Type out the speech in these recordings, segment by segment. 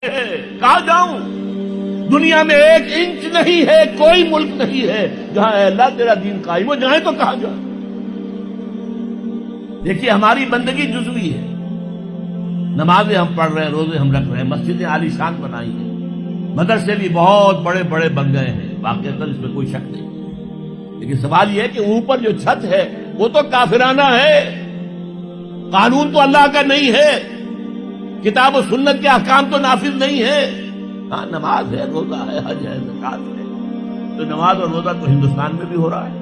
کہاں جاؤں؟ دنیا میں ایک انچ نہیں ہے، کوئی ملک نہیں ہے جہاں اے اللہ تیرا دین قائم ہو جائے تو کہاں جائیں؟ دیکھیے ہماری بندگی جزوی ہے، نمازیں ہم پڑھ رہے ہیں، روزے ہم رکھ رہے ہیں، مسجدیں عالی شان بنائی ہیں، مدرسے بھی بہت بڑے بڑے بن گئے ہیں، واقعتاً اس میں کوئی شک نہیں، لیکن سوال یہ ہے کہ اوپر جو چھت ہے وہ تو کافرانہ ہے، قانون تو اللہ کا نہیں ہے، کتاب و سنت کے احکام تو نافذ نہیں ہے۔ ہاں نماز ہے، روزہ ہے، حج ہے، زکات ہے، تو نماز اور روزہ تو ہندوستان میں بھی ہو رہا ہے،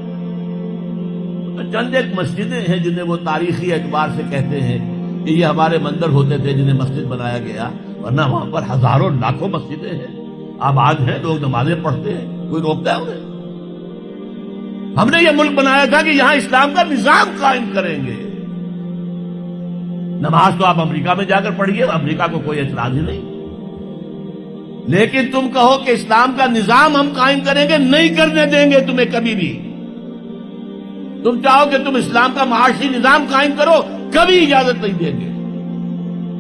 تو چند ایک مسجدیں ہیں جنہیں وہ تاریخی اعتبار سے کہتے ہیں کہ یہ ہمارے مندر ہوتے تھے جنہیں مسجد بنایا گیا، ورنہ وہاں پر ہزاروں لاکھوں مسجدیں ہیں، آباد ہیں، لوگ نمازیں پڑھتے ہیں، کوئی روکتا ہے انہیں؟ ہم نے یہ ملک بنایا تھا کہ یہاں اسلام کا نظام قائم کریں گے۔ نماز تو آپ امریکہ میں جا کر پڑھیے، امریکہ کو کوئی اعتراض ہی نہیں، لیکن تم کہو کہ اسلام کا نظام ہم قائم کریں گے، نہیں کرنے دیں گے تمہیں کبھی بھی۔ تم چاہو کہ تم اسلام کا معاشی نظام قائم کرو، کبھی اجازت نہیں دیں گے۔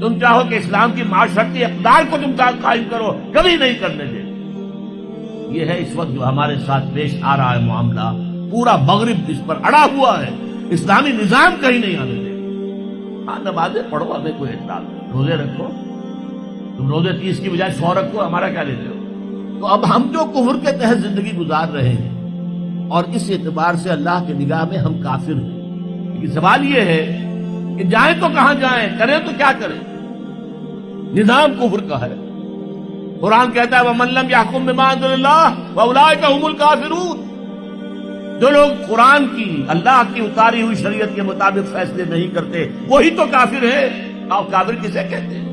تم چاہو کہ اسلام کی معاشرتی اقدار کو تم قائم کرو، کبھی نہیں کرنے دیں گے۔ یہ ہے اس وقت جو ہمارے ساتھ پیش آ رہا ہے معاملہ، پورا مغرب اس پر اڑا ہوا ہے، اسلامی نظام کہیں نہیں آنے دیں گے۔ ہاں نمازیں پڑھو، ہمیں کوئی اعتراض نہیں، روزے رکھو، تم روزے 30 کی بجائے 100 رکھو، ہمارا کیا لیتے ہو؟ تو اب ہم جو کفر کے تحت زندگی گزار رہے ہیں اور اس اعتبار سے اللہ کی نگاہ میں ہم کافر ہیں، لیکن سوال یہ ہے کہ جائیں تو کہاں جائیں، کریں تو کیا کریں؟ نظام کفر کا ہے، قرآن کہتا ہے وَمَن لَّمْ يَحْكُم بِمَا أَنزَلَ اللَّهُ فَأُولَٰئِكَ هُمُ الْكَافِرُونَ۔ جو لوگ قرآن کی، اللہ کی اتاری ہوئی شریعت کے مطابق فیصلے نہیں کرتے وہی تو کافر ہے۔ اور کافر کسے کہتے ہیں؟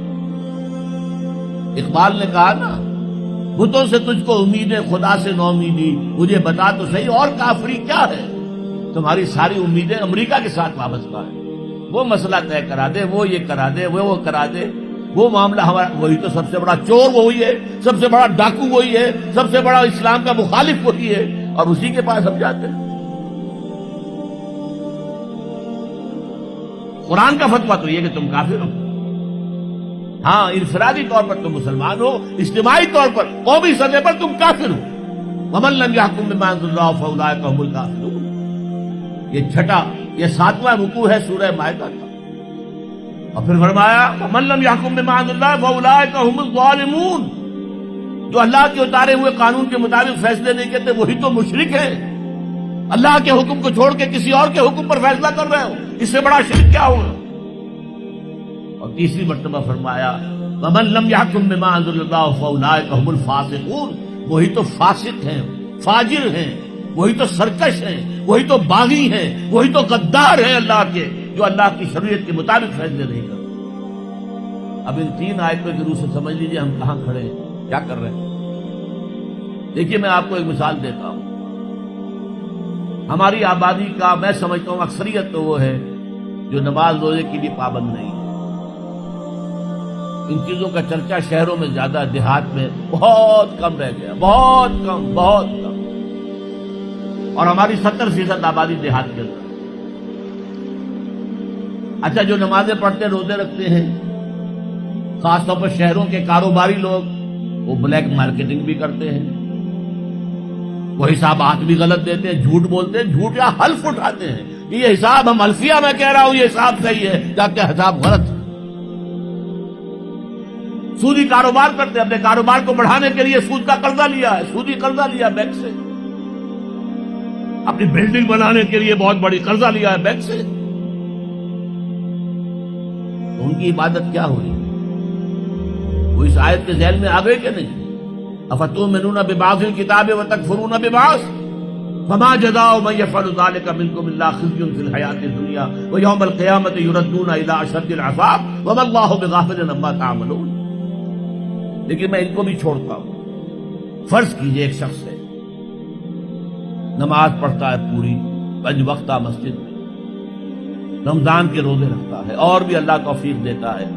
اقبال نے کہا نا، بتوں سے تجھ کو امید ہے، خدا سے نو امیدی، مجھے بتا تو صحیح اور کافری کیا ہے؟ تمہاری ساری امیدیں امریکہ کے ساتھ وابستہ ہیں، وہ مسئلہ طے کرا دے، وہ یہ کرا دے، وہ کرا دے، وہ معاملہ ہمارا، وہی تو سب سے بڑا چور وہی ہے، سب سے بڑا ڈاکو وہی ہے، سب سے بڑا اسلام کا مخالف وہی ہے، اور اسی کے پاس ہم جاتے ہیں۔ قرآن کا فتویٰ تو یہ کہ تم کافر ہو۔ ہاں انفرادی طور پر تم مسلمان ہو، اجتماعی طور پر، قومی سطح پر تم کافر ہو۔ وَمَن لَّمْ يَحْكُم بِمَا أَنزَلَ اللَّهُ فَأُولَٰئِكَ هُمُ الْكَافِرُونَ۔ یہ چھٹا، یہ 7واں رکوع ہے سورہ مائدہ کا، اور پھر فرمایا وَمَن لَّمْ يَحْكُم بِمَا أَنزَلَ اللَّهُ فَأُولَٰئِكَ هُمُ الظَّالِمُونَ۔ جو اللہ کے اتارے ہوئے قانون کے مطابق فیصلے نہیں کرتے وہی تو مشرک ہیں۔ اللہ کے حکم کو چھوڑ کے کسی اور کے حکم پر فیصلہ کر رہے ہو، اس سے بڑا شرک کیا ہوگا؟ اور تیسری مرتبہ فرمایا وَمَن لَّمْ يَحْكُم بِمَا أَنزَلَ اللَّهُ فَأُولَٰئِكَ هُمُ الْفَاسِقُونَ۔ وہی تو فاسق ہیں، فاجر ہیں، وہی تو سرکش ہیں، وہی تو باغی ہیں، وہی تو غدار ہیں اللہ کے، جو اللہ کی شریعت کے مطابق فیصلے نہیں کرتے۔ اب ان 3 آیتوں کے روح سے سمجھ لیجئے ہم کہاں کھڑے ہیں، کیا کر رہے ہیں۔ دیکھیے میں آپ کو ایک مثال دیتا ہوں، ہماری آبادی کا میں سمجھتا ہوں اکثریت تو وہ ہے جو نماز روزے کی بھی پابند نہیں ہے۔ ان چیزوں کا چرچا شہروں میں زیادہ، دیہات میں بہت کم رہ گیا، بہت کم، بہت کم، اور ہماری 70% آبادی دیہات کے اندر۔ اچھا جو نمازیں پڑھتے روزے رکھتے ہیں، خاص طور پر شہروں کے کاروباری لوگ، وہ بلیک مارکیٹنگ بھی کرتے ہیں، وہ حسابات بھی غلط دیتے ہیں، جھوٹ بولتے ہیں، جھوٹ یا حلف اٹھاتے ہیں کہ یہ حساب ہم حلفیہ میں کہہ رہا ہوں یہ حساب صحیح ہے، جبکہ حساب غلط ہے۔ سودی کاروبار کرتے ہیں، اپنے کاروبار کو بڑھانے کے لیے سود کا قرضہ لیا ہے، سودی قرضہ لیا بینک سے، اپنی بلڈنگ بنانے کے لیے بہت بڑی قرضہ لیا ہے بینک سے، تو ان کی عبادت کیا ہوئی؟ وہ اس آیت کے ذیل میں آ گئے کہ نہیں؟ افتؤمنون ببعض الکتاب وتکفرون ببعض فما جزاء من يفعل ذلك منكم الا خزي في الحياة الدنيا ويوم القيامة يردون الى اشد العذاب وما الله بغافل عما تعملون۔ لیکن میں ان کو بھی چھوڑتا ہوں۔ فرض کیجئے ایک شخص ہے، نماز پڑھتا ہے پوری 5 وقتہ مسجد میں، رمضان کے روزے رکھتا ہے، اور بھی اللہ توفیق دیتا ہے،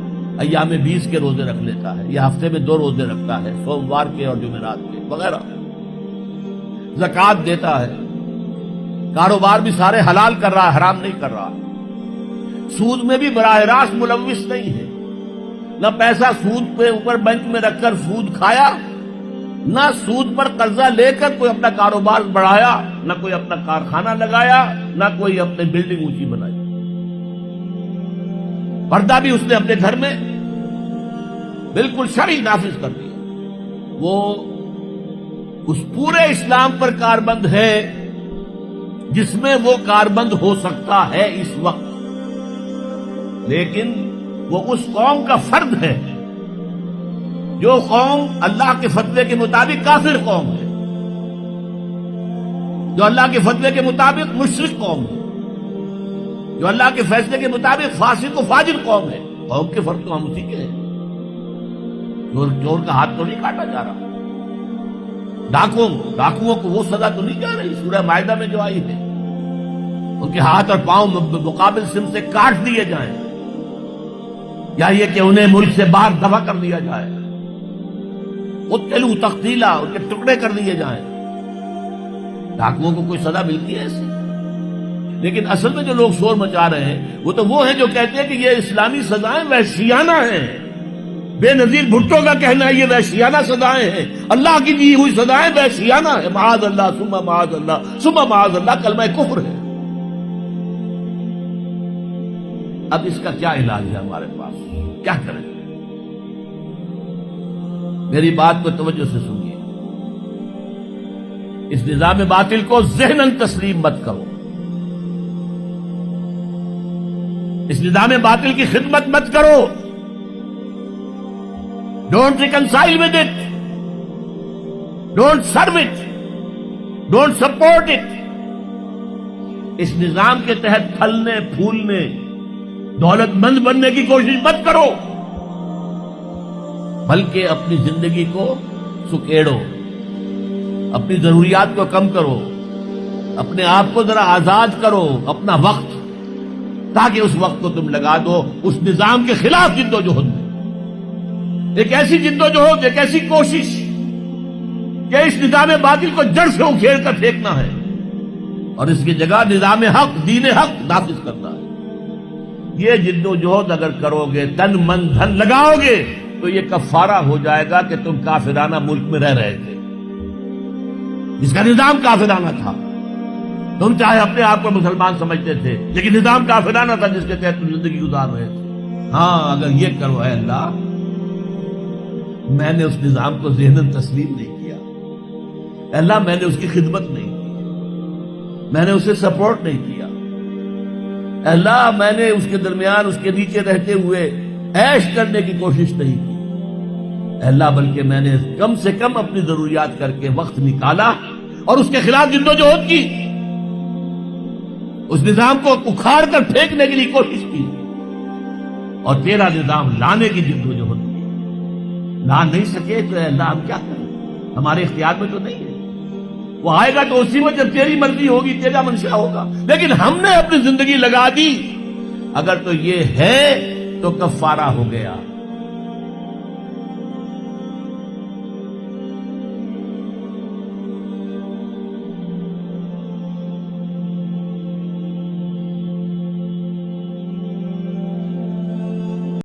ایام 20 کے روزے رکھ لیتا ہے، یا ہفتے میں 2 روزے رکھتا ہے، سوموار کے اور جمعرات کے وغیرہ، زکوٰۃ دیتا ہے، کاروبار بھی سارے حلال کر رہا ہے، حرام نہیں کر رہا، سود میں بھی براہ راست ملوث نہیں ہے، نہ پیسہ سود پہ اوپر بینک میں رکھ کر سود کھایا، نہ سود پر قرضہ لے کر کوئی اپنا کاروبار بڑھایا، نہ کوئی اپنا کارخانہ لگایا، نہ کوئی اپنی بلڈنگ اونچی بنائی۔ پردہ بھی اس نے اپنے گھر میں بالکل شرعی نافذ کر دیا۔ وہ اس پورے اسلام پر کاربند ہے جس میں وہ کاربند ہو سکتا ہے اس وقت، لیکن وہ اس قوم کا فرد ہے جو قوم اللہ کے فتوے کے مطابق کافر قوم ہے، جو اللہ کے فتوے کے مطابق مشرک قوم ہے، جو اللہ کے فیصلے کے مطابق فاسق و فاجر قوم ہے۔ قوم کے فرد تو ہم اسی کے ہیں۔ چور کا ہاتھ تو نہیں کاٹا جا رہا، ڈاکوؤں کو وہ سزا تو نہیں جا رہی سورہ مائدہ میں جو آئی ہے، ان کے ہاتھ اور پاؤں مقابل سم سے کاٹ دیے جائیں، یا یہ کہ انہیں ملک سے باہر دفع کر دیا جائے، قتلوا تقتیلا، ان کے ٹکڑے کر دیے جائیں۔ ڈاکوؤں کو کوئی سزا ملتی ہے ایسی؟ لیکن اصل میں جو لوگ شور مچا رہے ہیں وہ ہیں جو کہتے ہیں کہ یہ اسلامی سزائیں وحشیانہ ہیں۔ بے نظیر بھٹو کا کہنا ہے یہ وحشیانہ سزائیں ہیں، اللہ کی دی ہوئی سزائیں وحشیانہ ہیں۔ معاذ اللہ ثم معاذ اللہ ثم معاذ اللہ کلمہ کفر ہے۔ اب اس کا کیا علاج ہے ہمارے پاس؟ کیا کریں؟ میری بات کو توجہ سے سنیے۔ اس نظام باطل کو ذہناً تسلیم مت کرو، اس نظام باطل کی خدمت مت کرو۔ Don't reconcile with it, don't serve it, don't support it. اس نظام کے تحت پھلنے پھولنے دولت مند بننے کی کوشش مت کرو، بلکہ اپنی زندگی کو سکیڑو، اپنی ضروریات کو کم کرو، اپنے آپ کو ذرا آزاد کرو، اپنا وقت، تاکہ اس وقت کو تم لگا دو اس نظام کے خلاف جدوجہد میں۔ ایک ایسی جدوجہد، ایک ایسی کوشش کہ اس نظام باطل کو جڑ سے اکھیڑ کر پھینکنا ہے اور اس کی جگہ نظام حق، دین حق نافذ کرنا ہے۔ یہ جدوجہد اگر کرو گے، تن من دھن لگاؤ گے، تو یہ کفارہ ہو جائے گا کہ تم کافرانہ ملک میں رہ رہے تھے، جس کا نظام کافرانہ تھا۔ تم چاہے اپنے آپ کو مسلمان سمجھتے تھے، لیکن نظام کافرانہ تھا جس کے تحت تم زندگی گزار رہے تھے۔ ہاں، اگر یہ کرو، اے اللہ میں نے اس نظام کو ذہناً تسلیم نہیں کیا، اے اللہ میں نے اس کی خدمت نہیں کی، میں نے اسے سپورٹ نہیں کیا، اے اللہ میں نے اس کے درمیان اس کے نیچے رہتے ہوئے عیش کرنے کی کوشش نہیں کی، اے اللہ بلکہ میں نے کم سے کم اپنی ضروریات کر کے وقت نکالا اور اس کے خلاف جدوجہد کی، اس نظام کو اکھاڑ کر پھینکنے کے لیے کوشش کی، اور تیرا نظام لانے کی جدوجہد کی۔ لا نہیں سکے تو اے اللہ ہم کیا کریں؟ ہمارے اختیار میں تو نہیں ہے، وہ آئے گا تو اسی وقت جب تیری مرضی ہوگی، تیرا منشا ہوگا، لیکن ہم نے اپنی زندگی لگا دی۔ اگر تو یہ ہے تو کفارہ ہو گیا۔